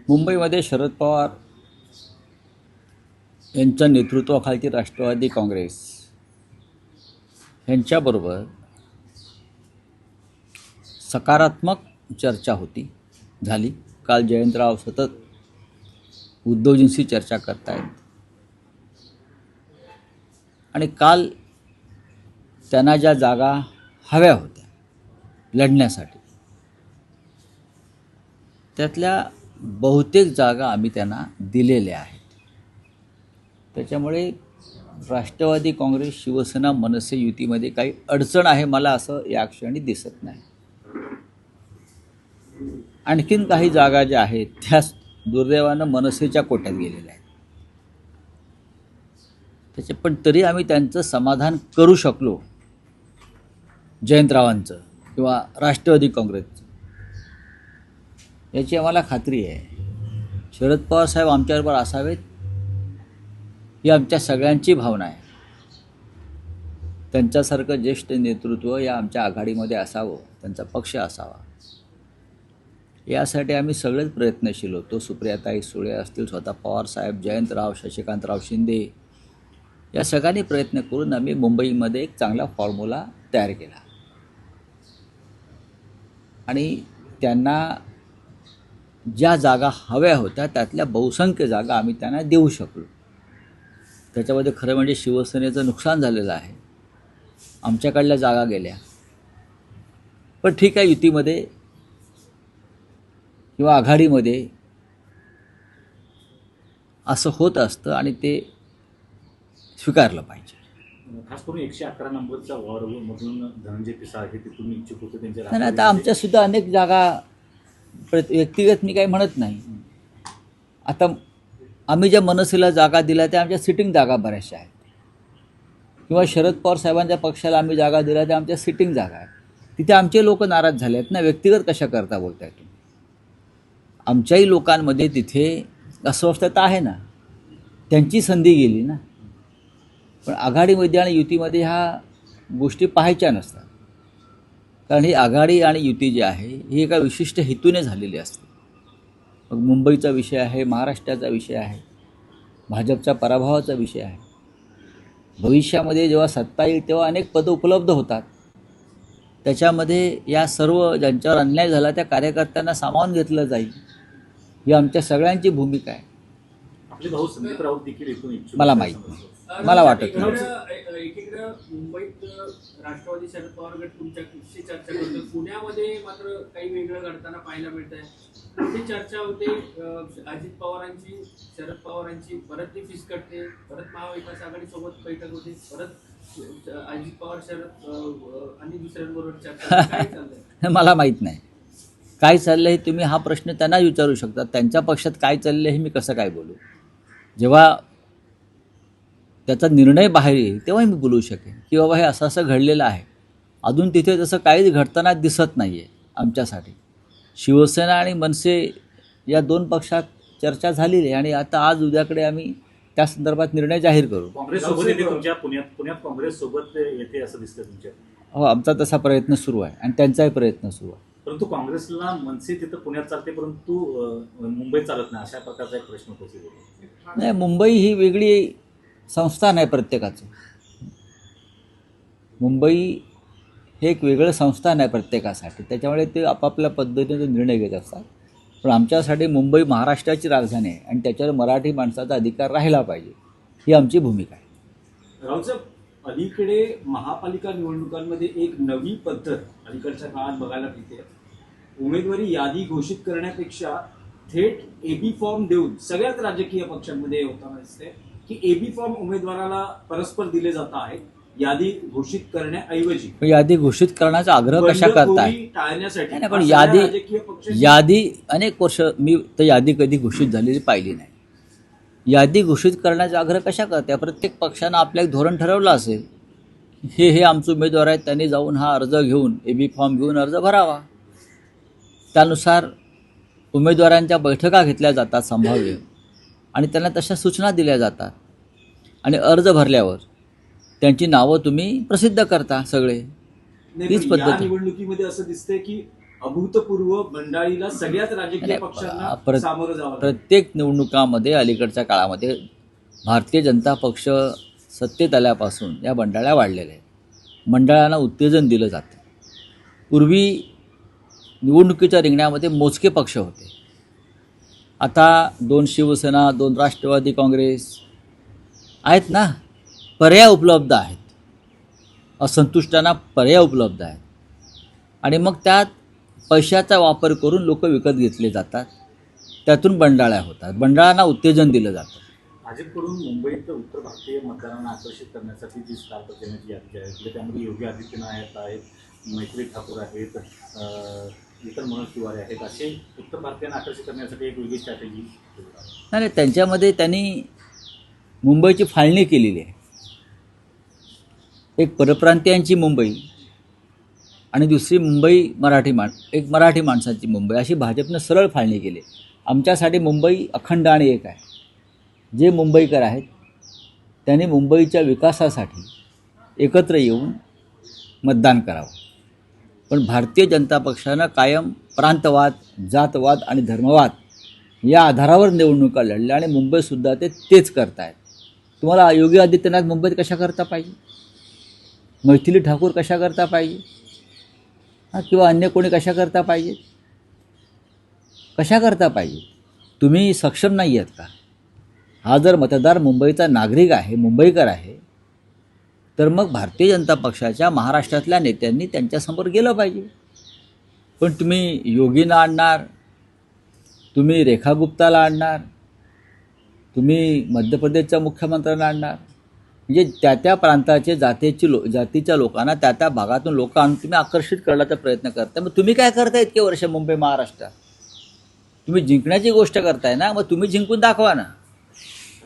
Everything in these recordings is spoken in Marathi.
मुंबईमध्ये शरद पवार यांच्या नेतृत्वाखालची राष्ट्रवादी काँग्रेस यांच्याबरोबर सकारात्मक चर्चा झाली. काल जयंतराव सतत उद्धवजींशी चर्चा करतायत आणि काल त्यांना ज्या जागा हव्या होत्या लढण्यासाठी त्यातल्या बहुतेक जागा आम्ही त्यांना दिलेल्या आहेत. त्याच्यामुळे राष्ट्रवादी काँग्रेस, शिवसेना, मनसे युतीमध्ये काही अडचण आहे मला असं या क्षणी दिसत नाही. आणखीन काही जागा ज्या आहेत त्या दुर्दैवानं मनसेच्या कोट्यात गेलेल्या आहेत. पण तरी आम्ही त्यांचं समाधान करू शकलो, जयंतरावांचं किंवा राष्ट्रवादी काँग्रेसचं, याची आम्हाला खात्री आहे. शरद पवार साहेब आमच्याबरोबर असावेत ही आमच्या सगळ्यांची भावना आहे. त्यांच्यासारखं ज्येष्ठ नेतृत्व या आमच्या आघाडीमध्ये असावं, त्यांचा पक्ष असावा, यासाठी आम्ही सगळेच प्रयत्नशील होतो. सुप्रियाताई सुळे असतील, स्वतः पवारसाहेब, जयंतराव, शशिकांतराव शिंदे, या सगळ्यांनी प्रयत्न करून आम्ही मुंबईमध्ये एक चांगला फॉर्म्युला तयार केला आणि त्यांना ज्या जागा हव्या होत्या त्यातल्या बहुसंख्य जागा आम्ही त्यांना देऊ शकलो. त्याच्यामध्ये खरं म्हणजे शिवसेनेचं नुकसान झालेलं आहे. आमच्याकडल्या जागा गेल्या. पण ठीक आहे, युतीमध्ये किंवा आघाडीमध्ये असं होत असतं आणि ते स्वीकारलं पाहिजे. खास करून 111 नंबरचा वॉरमधून धनंजय पिसाळ हे तिथून इच्छुक होते. त्यांच्या नाही, आता आमच्यासुद्धा अनेक जागा व्यक्तिगत मी काही म्हणत नाही. आता आम्ही ज्या मनसेला जागा दिल्या त्या आमच्या सिटिंग जागा बऱ्याचशा आहेत, किंवा शरद पवार साहेबांच्या पक्षाला आम्ही जागा दिल्या त्या आमच्या सिटिंग जागा आहेत. तिथे आमचे लोक नाराज झाले आहेत ना. व्यक्तिगत कशा करता बोलताय तुम्ही? आमच्याही लोकांमध्ये तिथे अस्वस्थता आहे ना, त्यांची संधी गेली ना. पण आघाडीमध्ये आणि युतीमध्ये ह्या गोष्टी पाहायच्या नसतात, कारण ही आघाडी आणि युती जी आहे ही एका विशिष्ट हेतूने झालेली असते. मग मुंबईचा विषय आहे, महाराष्ट्राचा विषय आहे, भाजपच्या पराभवाचा विषय आहे. भविष्यामध्ये जेव्हा सत्ता येईल तेव्हा अनेक पदं उपलब्ध होतात. त्याच्यामध्ये या सर्व ज्यांच्यावर अन्याय झाला त्या कार्यकर्त्यांना सामावून घेतलं जाईल, ही आमच्या सगळ्यांची भूमिका आहे. आपले भाऊ संदीप राऊत देखील इथून इच्छुक, मला माहीत नाही, मला वाटत नाही. एकीकडे मुंबईत राष्ट्रवादी शरद पवार गट तुमच्याशी चर्चा करतो, पुण्यामध्ये मात्र काही वेगळं घडताना पाहायला मिळत आहे. कुठे चर्चा होते अजित पवारांची, शरद पवारांची, परत ती फिसकटते, परत महाविकास आघाडी सोबत बैठक होते, परत अजित पवार, शरद आणि दुसऱ्यांबरोबर चर्चा. काय चाललंय? मला माहीत नाही काय चाललं हे. तुम्ही हा प्रश्न त्यांना विचारू शकता. त्यांच्या पक्षात काय चाललं हे मी कसं काय बोलू? जेव्हा त्याचा निर्णय बाहेर येईल तेव्हा मी बोलू शकेन की बाबा हे असं असं घडलेलं आहे. अजून तिथे तसं काहीच घडताना दिसत नाही आहे आमच्यासाठी. शिवसेना आणि मनसे या दोन पक्षात चर्चा झालेली आहे आणि आता आज उद्याकडे आम्ही त्या संदर्भात निर्णय जाहीर करू. काँग्रेस सोबत येते तुमच्या पुण्यात काँग्रेस सोबत येते असं दिसतं तुमच्या? हो, आमचा तसा प्रयत्न सुरू आहे आणि त्यांचाही प्रयत्न सुरू आहे. परंतु काँग्रेसला मनसे तिथं पुण्यात चालते परंतु मुंबईत चालत नाही, अशा प्रकारचा एक प्रश्न उपस्थित होतो. नाही, मुंबई ही वेगळी संस्थान आहे प्रत्येकाचं. मुंबई हे एक वेगळं संस्थान आहे प्रत्येकासाठी. त्याच्यामुळे ते आपापल्या पद्धतीने निर्णय घेत असतात. पण आमच्यासाठी मुंबई महाराष्ट्राची राजधानी आहे आणि त्याच्यावर मराठी माणसाचा अधिकार राहिला पाहिजे, ही आमची भूमिका आहे. रावसाहेब, अलीकडे महापालिका निवडणुकांमध्ये एक नवी पद्धत अलीकडच्या काळात बघायला मिळते. उमेदवारी यादी घोषित करण्यापेक्षा थेट एबी फॉर्म देऊन सगळ्याच राजकीय पक्षांमध्ये होताना दिसते की एबी फॉर्म उमेदवाराला परस्पर दिले जात आहेत यादी घोषित करण्याऐवजी. यादी घोषित करण्याचा आग्रह कशा करताय? टाळण्यासाठी. नाही, पण यादी अनेक वर्ष मी तर यादी कधी घोषित झालेली पाहिली नाही. यादी घोषित करण्याचा आग्रह कशा करताय? प्रत्येक पक्षानं आपलं एक धोरण ठरवलं असेल, हे आमचे उमेदवार आहेत, त्यांनी जाऊन हा अर्ज घेऊन एबी फॉर्म घेऊन अर्ज भरावा. त्यानुसार उमेदवारांच्या बैठका घेतल्या जातात संभाव्य, आणि त्यांना तशा सूचना दिल्या जातात आणि अर्ज भरल्यावर त्यांची नावं तुम्ही प्रसिद्ध करता सगळे. तीच पद्धत. निवडणुकीमध्ये असं दिसतंय की अभूतपूर्व बंडाळीला सगळ्याच राजकीय आणि पक्षांना सामोरं जावं लागलं. प्रत्येक निवडणुकामध्ये अलीकडच्या काळामध्ये भारतीय जनता पक्ष सत्तेत आल्यापासून या बंडाळ्या वाढलेल्या आहेत. मंडळांना उत्तेजन दिलं जातं. पूर्वी निवडणुकीच्या रिंगणामध्ये मोजके पक्ष होते. आता 2 शिवसेना, 2 राष्ट्रवादी काँग्रेस आहेत ना, पर्याय उपलब्ध आहेत. असंतुष्टांना पर्याय उपलब्ध आहेत. आणि मग त्यात पैशाचा वापर करून लोक विकत घेतले जातात. त्यातून बंडाळ्या होतात. बंडाळांना उत्तेजन दिलं जातं. भाजपकडून मुंबईत उत्तर भारतीय मतदारांना आकर्षित करण्यासाठी जी स्टार प्रचाराची यादी जाहीर केली त्यामध्ये योगी आदित्यनाथ आहेत, मैत्री ठाकूर आहेत, इतर मनोज तिवारी आहेत, असे उत्तर भारतीयांना आकर्षित करण्यासाठी एक वेगळी स्ट्रॅटेजी. नाही, त्यांच्यामध्ये त्यांनी मुंबईची फाळणी केलेली आहे. एक परप्रांतीयांची मुंबई आणि दुसरी मुंबई एक मराठी माणसांची मुंबई अशी भाजपनं सरळ फाळणी केली. आमच्यासाठी मुंबई अखंड आणि एक आहे. जे मुंबईकर आहेत त्यांनी मुंबईच्या विकासासाठी एकत्र येऊन मतदान करावं. पण भारतीय जनता पक्षानं कायम प्रांतवाद, जातवाद आणि धर्मवाद या आधारावर निवडणुका लढल्या आणि मुंबईसुद्धा तेच करत आहेत. तुम्हाला योगी आदित्यनाथ मुंबईत कशा करता पाहिजे, मैथिली ठाकूर कशा करता पाहिजे, किंवा अन्य कोणी कशा करता पाहिजे, कशा करता पाहिजे? तुम्ही सक्षम नाही आहेत का? हा जर मतदार मुंबईचा नागरिक आहे, मुंबईकर आहे, तर मग भारतीय जनता पक्षाच्या महाराष्ट्रातल्या नेत्यांनी त्यांच्यासमोर गेलं पाहिजे. पण तुम्ही योगींना आणणार, तुम्ही रेखा गुप्ताला आणणार, तुम्ही मध्य प्रदेशच्या मुख्यमंत्र्यांना आणणार, म्हणजे त्या प्रांताचे जातीच्या लोकांना त्या भागातून लोक आणून तुम्ही आकर्षित करण्याचा प्रयत्न करताय. मग तुम्ही काय करताय इतके वर्ष मुंबई महाराष्ट्रात? तुम्ही जिंकण्याची गोष्ट करताय ना, मग तुम्ही जिंकून दाखवा ना.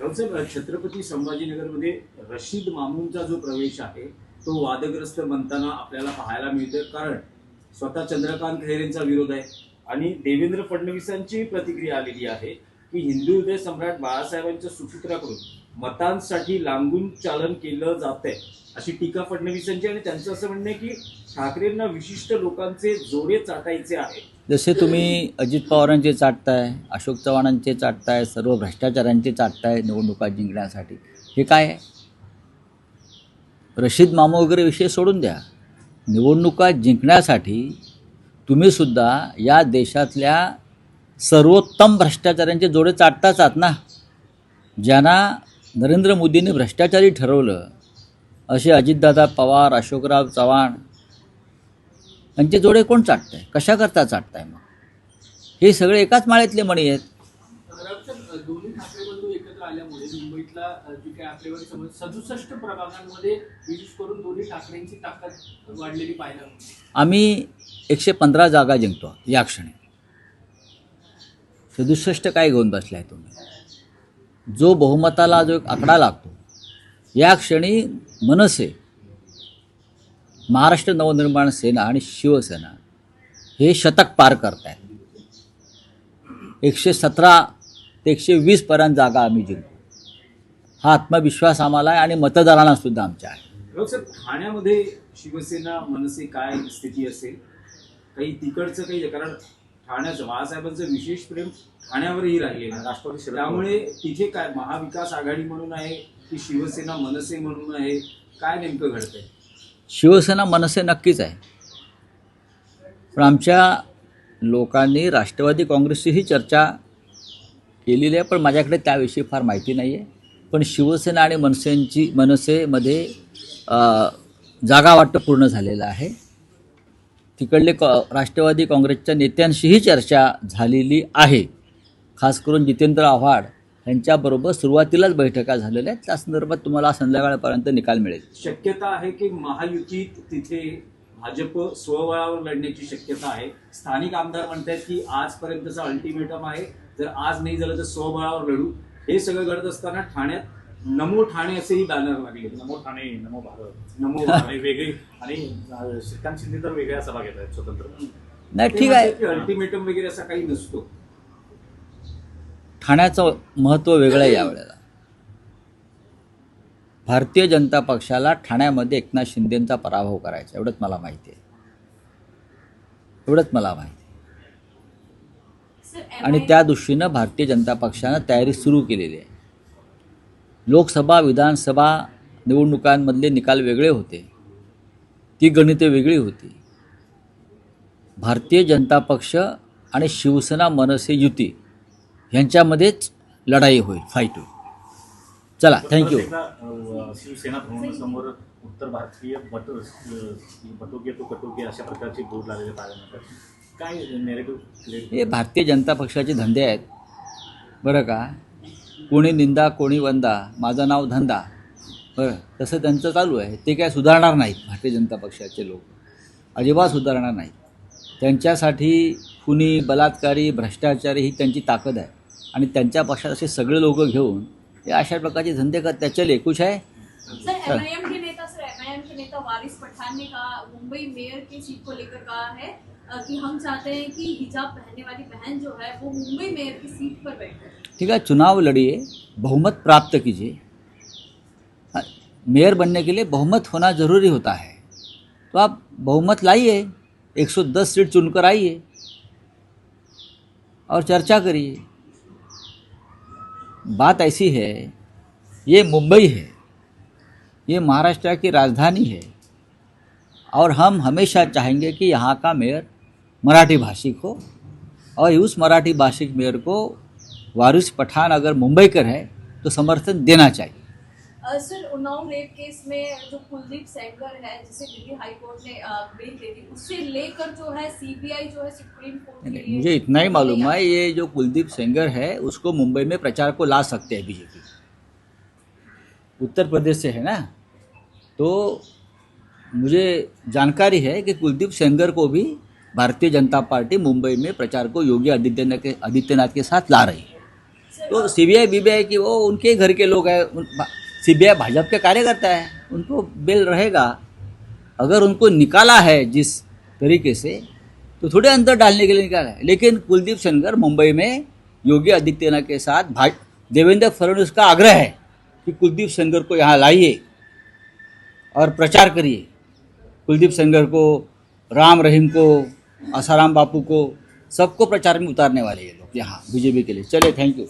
राऊतसाहेब, छत्रपती संभाजीनगरमध्ये रशीद मामूनचा जो प्रवेश आहे तो वादग्रस्त बनताना आपल्याला पाहायला मिळतं. कारण स्वतः चंद्रकांत खैरेंचा विरोध आहे आणि देवेंद्र फडणवीसांची प्रतिक्रिया आलेली आहे की हिंदू हृदय सम्राट बाळासाहेबांच्या सुपुत्राकडून मतांसाठी लांबून चालन केलं जातंय अशी टीका फडणवीसांची. आणि त्यांचं असं म्हणणं आहे की ठाकरेंना विशिष्ट लोकांचे जोडे चाटायचे आहे. जसे तुम्ही अजित पवारांचे चाटताय, अशोक चव्हाणांचे चाटताय, सर्व भ्रष्टाचारांचे चाटताय निवडणुका जिंकण्यासाठी, हे काय आहे? रशीद मामू वगैरे विषय सोडून द्या. निवडणुका जिंकण्यासाठी तुम्हीसुद्धा या देशातल्या सर्वोत्तम भ्रष्टाचारांचे जोडे चाटताच आहात ना. ज्यांना नरेंद्र मोदींनी भ्रष्टाचारी ठरवलं असे अजितदादा पवार, अशोकराव चव्हाण यांचे जोडे कोण चाटतंय? कशा करता चाटताय? मग हे सगळे एकाच माळ्यातले मणी आहेत. दोन्ही ठाकरे बंधू एकत्र आल्यामुळे मुंबईतला जी काही आपल्यावर समज 67 प्रभागांमध्ये विशेष करून दोन्ही ठाकरेंची ताकद वाढलेली पाहायला मिळते. आम्ही 115 जागा जिंकतो या क्षणी. 67 काय घेऊन बसलाय तुम्ही? जो बहुमताला जो एक आकडा लागतो, या क्षणी मनसे, महाराष्ट्र नवनिर्माण सेना आणि शिवसेना हे शतक पार करत आहेत. 117 ते 120 पर्यंत जागा आम्ही जिंकतो. हा आत्मविश्वास आम्हाला आहे आणि मतदारांना सुद्धा आमच्या आहे. सर, ठाण्यामध्ये शिवसेना मनसे काय स्थिती असेल? काही तिकडचं काही, कारण ठाण्याचं बाळासाहेबांचं विशेष प्रेम ठाण्यावरही राहिलेलं आहे. राष्ट्रवादी त्यामुळे तिथे काय महाविकास आघाडी म्हणून आहे की शिवसेना मनसे म्हणून आहे? काय नेमकं घडतंय? शिवसेना मनसे नक्कीच आहे. पण आमच्या लोकांनी राष्ट्रवादी काँग्रेसचीही चर्चा केलेली आहे, पण माझ्याकडे त्याविषयी फार माहिती नाही आहे. पण शिवसेना आणि मनसेमध्ये जागा वाटप पूर्ण झालेलं आहे. तिकडले राष्ट्रवादी काँग्रेसच्या नेत्यांशीही चर्चा झालेली आहे. खास करून जितेंद्र आव्हाड यांच्याबरोबर सुरुवातीलाच बैठका झालेल्या आहेत. त्या संदर्भात तुम्हाला संध्याकाळपर्यंत निकाल मिळेल. शक्यता आहे की महायुतीत तिथे भाजप स्वबळावर लढण्याची शक्यता आहे. स्थानिक आमदार म्हणतात की आजपर्यंतचा अल्टिमेटम आहे, जर आज नाही झालं तर स्वबळावर लढू. हे सगळं घडत असताना ठाण्यात नमो ठाणे असेही बॅनर लागले. नमो ठाणे, नमो भारत, नमो आणि वेगळी, आणि श्रीकांत शिंदे तर वेगळ्या सभा घेत आहेत स्वतंत्र. नाही, ठीक आहे. अल्टिमेटम वगैरे असा काही नसतो. ठाण्याचं महत्त्व वेगळं आहे यावेळेला. भारतीय जनता पक्षाला ठाण्यामध्ये एकनाथ शिंदेंचा पराभव करायचा एवढंच मला माहिती आहे. एवढंच मला माहिती. सर, आणि त्या दृष्टीनं भारतीय जनता पक्षानं तयारी सुरू केलेली आहे. लोकसभा विधानसभा निवडणुकांमधले निकाल वेगळे होते, ती गणिते वेगळी होती. भारतीय जनता पक्ष आणि शिवसेना मनसे युती यांच्यामध्येच लढाई होईल, फाईट होईल. चला, थँक्यू. परत एकदा, शिवसेना भवनासमोर उत्तर भारतीय बटोके तो कटोके अशा प्रकारचे बोर्ड लागलेले पाहायला मिळतात. काय नेरेटिव्ह हे भारतीय जनता पक्षाचे धंदे आहेत बरं का. कोणी निंदा कोणी वंदा, माझं नाव धंदा, बरं, तसं त्यांचं चालू आहे. ते काय सुधारणार नाहीत. भारतीय जनता पक्षाचे लोक अजिबात सुधारणार नाहीत. त्यांच्यासाठी खुनी, बलात्कारी, भ्रष्टाचारी ही त्यांची ताकद आहे. आणि त्यांच्या पक्षात असे सगळे लोक घेऊन हे अशा प्रकारचे धंदे करतात. चले कुछ है. सर, एमआईएम के नेता वारिस पठान ने कहा, मुंबई मेयर की सीट को लेकर कहा है कि हम चाहते हैं कि हिजाब पहनने वाली बहन जो है वो मुंबई मेयर की सीट पर बैठे. ठीक है, चुनाव लड़िए, बहुमत प्राप्त कीजिए. मेयर बनने के लिए बहुमत होना ज़रूरी होता है. तो आप बहुमत लाइए, 110 सीट चुनकर आइए और चर्चा करिए. बात ऐसी है, ये मुंबई है, ये महाराष्ट्र की राजधानी है और हम हमेशा चाहेंगे कि यहाँ का मेयर मराठी भाषिक हो. और उस मराठी भाषिक मेयर को वारिस पठान अगर मुंबईकर है तो समर्थन देना चाहिए. सर, उन्नाव रेप केस में जो कुलदीप सेंगर है जिसे दिल्ली हाई कोर्ट ने बेल दे दी, उससे लेकर जो है सीबीआई जो है सुप्रीम कोर्ट के लिए. मुझे इतना ही मालूम है, ये जो कुलदीप सेंगर है उसको मुंबई में प्रचार को ला सकते हैं बीजेपी. उत्तर प्रदेश से है ना, तो मुझे जानकारी है कि कुलदीप सेंगर को भी भारतीय जनता पार्टी मुंबई में प्रचार को योगी आदित्यनाथ के साथ ला रही है. तो सीबीआई बीबीआई की वो उनके घर के लोग हैं. सीबीआई भाजपा के कार्यकर्ता है, उनको बेल रहेगा. अगर उनको निकाला है जिस तरीके से, तो थोड़े अंदर डालने के लिए निकाला है. लेकिन कुलदीप सेंगर मुंबई में योगी आदित्यनाथ के साथ देवेंद्र फडणवीस का आग्रह है कि कुलदीप सेंगर को यहाँ लाइए और प्रचार करिए. कुलदीप सेंगर को, राम रहीम को, आसाराम बापू को, सबको प्रचार में उतारने वाले ये लोग यहाँ बीजेपी के लिए. चले, थैंक यू.